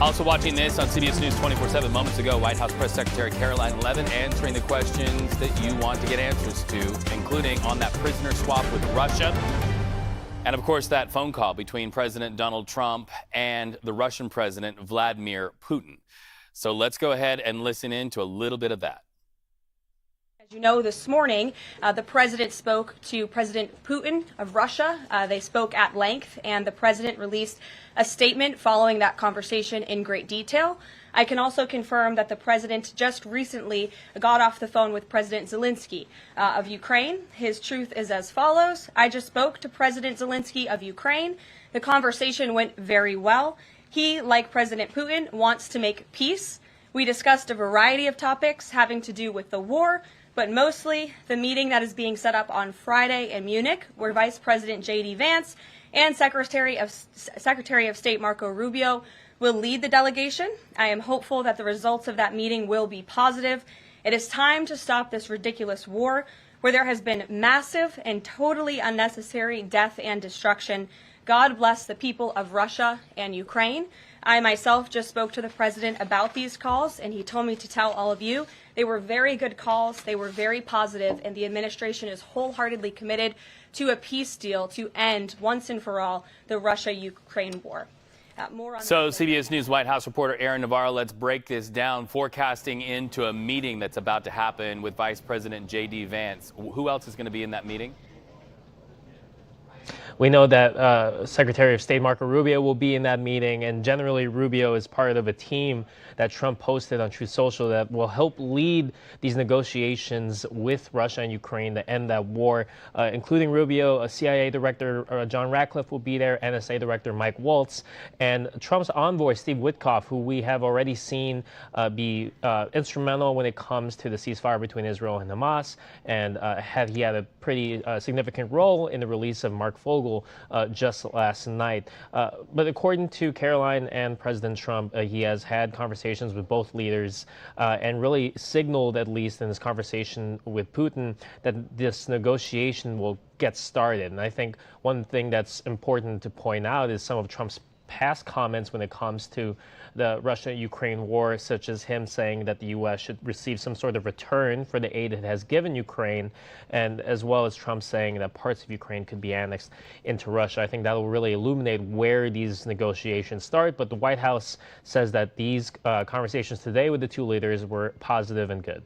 Also watching this on CBS News 24/7 moments ago, White House Press Secretary Caroline Leavitt answering the questions that you want to get answers to, including on that prisoner swap with Russia. And of course, that phone call between President Donald Trump and the Russian President Vladimir Putin. So let's go ahead and listen in to a little bit of that. As you know, this morning, the president spoke to President Putin of Russia. They spoke at length, and the president released a statement following that conversation in great detail. I can also confirm that the president just recently got off the phone with President Zelenskyy of Ukraine. His truth is as follows. I just spoke to President Zelenskyy of Ukraine. The conversation went very well. He, like President Putin, wants to make peace. We discussed a variety of topics having to do with the war, but mostly the meeting that is being set up on Friday in Munich, where Vice President J.D. Vance and Secretary of State Marco Rubio will lead the delegation. I am hopeful that the results of that meeting will be positive. It is time to stop this ridiculous war where there has been massive and totally unnecessary death and destruction. God bless the people of Russia and Ukraine. I myself just spoke to the president about these calls, and he told me to tell all of you they were very good calls, they were very positive, and the administration is wholeheartedly committed to a peace deal to end once and for all the Russia-Ukraine war. So CBS News White House reporter Aaron Navarro, let's break this down, forecasting into a meeting that's about to happen with Vice President J.D. Vance. Who else is going to be in that meeting? We know that Secretary of State Marco Rubio will be in that meeting, and generally Rubio is part of a team that Trump posted on Truth Social that will help lead these negotiations with Russia and Ukraine to end that war, including Rubio. CIA Director John Ratcliffe will be there, NSA Director Mike Waltz, and Trump's envoy Steve Witkoff, who we have already seen be instrumental when it comes to the ceasefire between Israel and Hamas, and he had a pretty significant role in the release of Mark Fogel just last night. But according to Caroline and President Trump, he has had conversations with both leaders and really signaled, at least in his conversation with Putin, that this negotiation will get started. And I think one thing that's important to point out is some of Trump's past comments when it comes to the Russia-Ukraine war, such as him saying that the U.S. should receive some sort of return for the aid it has given Ukraine, and as well as Trump saying that parts of Ukraine could be annexed into Russia. I think that will really illuminate where these negotiations start, but the White House says that these conversations today with the two leaders were positive and good.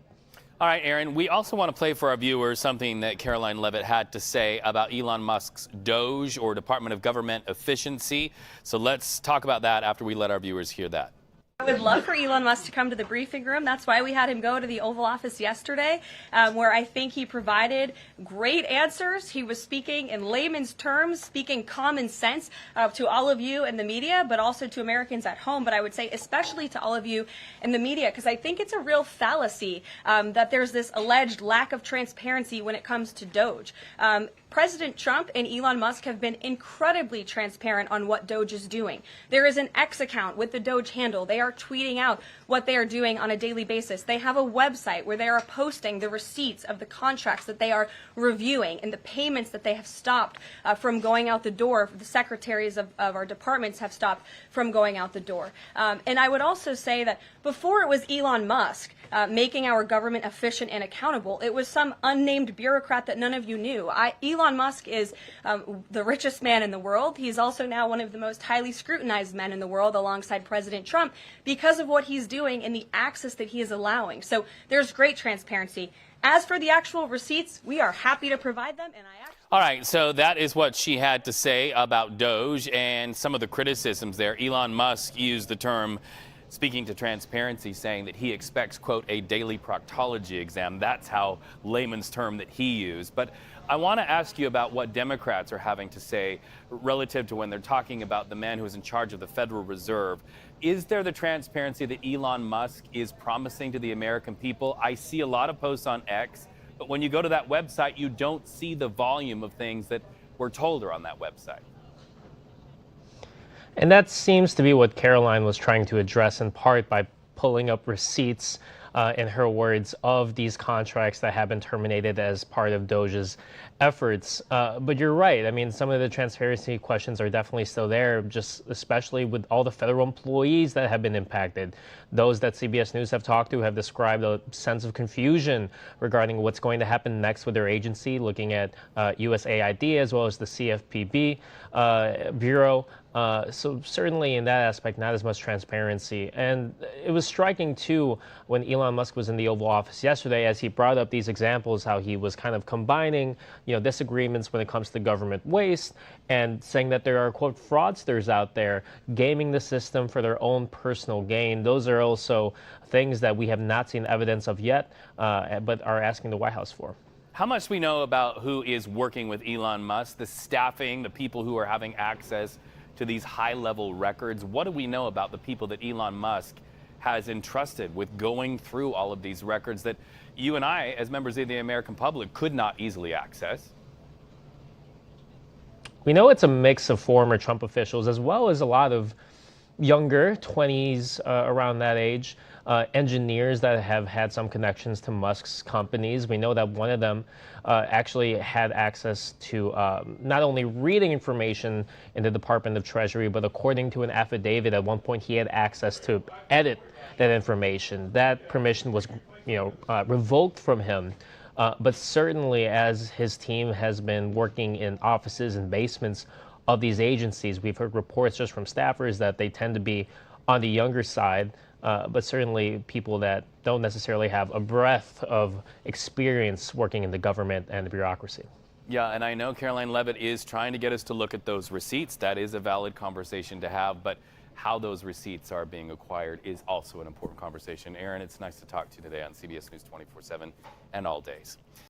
All right, Aaron, we also want to play for our viewers something that Caroline Leavitt had to say about Elon Musk's DOGE, or Department of Government Efficiency. So let's talk about that after we let our viewers hear that. I would love for Elon Musk to come to the briefing room. That's why we had him go to the Oval Office yesterday, where I think he provided great answers. He was speaking in layman's terms, speaking common sense to all of you in the media, but also to Americans at home. But I would say especially to all of you in the media, because I think it's a real fallacy that there's this alleged lack of transparency when it comes to DOGE. President Trump and Elon Musk have been incredibly transparent on what DOGE is doing. There is an X account with the DOGE handle. They are tweeting out what they are doing on a daily basis. They have a website where they are posting the receipts of the contracts that they are reviewing and the payments that they have stopped from going out the door. The secretaries of our departments have stopped from going out the door. And I would also say that before it was Elon Musk making our government efficient and accountable, it was some unnamed bureaucrat that none of you knew. Elon Musk is the richest man in the world. He's also now one of the most highly scrutinized men in the world alongside President Trump because of what he's doing and the access that he is allowing. So there's great transparency. As for the actual receipts, we are happy to provide them. And all right, so that is what she had to say about DOGE and some of the criticisms there. Elon Musk used the term, speaking to transparency, saying that he expects, quote, a daily proctology exam. That's how layman's term that he used. But I want to ask you about what Democrats are having to say relative to when they're talking about the man who is in charge of the Federal Reserve. Is there the transparency that Elon Musk is promising to the American people? I see a lot of posts on X, but when you go to that website, you don't see the volume of things that we're told are on that website. And that seems to be what Caroline was trying to address in part by pulling up receipts in her words, of these contracts that have been terminated as part of DOGE's efforts. But you're right. I mean, some of the transparency questions are definitely still there, just especially with all the federal employees that have been impacted. Those that CBS News have talked to have described a sense of confusion regarding what's going to happen next with their agency, looking at USAID as well as the CFPB Bureau. So certainly in that aspect, not as much transparency. And it was striking, too, when Elon Musk was in the Oval Office yesterday, as he brought up these examples, how he was kind of combining, disagreements when it comes to government waste and saying that there are, quote, fraudsters out there gaming the system for their own personal gain. Those are also things that we have not seen evidence of yet, but are asking the White House for. How much we know about who is working with Elon Musk, the staffing, the people who are having access to these high-level records? What do we know about the people that Elon Musk has entrusted with going through all of these records that you and I, as members of the American public, could not easily access? We know it's a mix of former Trump officials as well as a lot of younger, 20s, around that age, engineers that have had some connections to Musk's companies. We know that one of them actually had access to not only reading information in the Department of Treasury, but according to an affidavit, at one point he had access to edit that information. That permission was, revoked from him. But certainly, as his team has been working in offices and basements of these agencies, we've heard reports just from staffers that they tend to be on the younger side, but certainly people that don't necessarily have a breadth of experience working in the government and the bureaucracy. Yeah, and I know Caroline Levitt is trying to get us to look at those receipts. That is a valid conversation to have, but how those receipts are being acquired is also an important conversation. Aaron, it's nice to talk to you today on CBS News 24/7 and all days.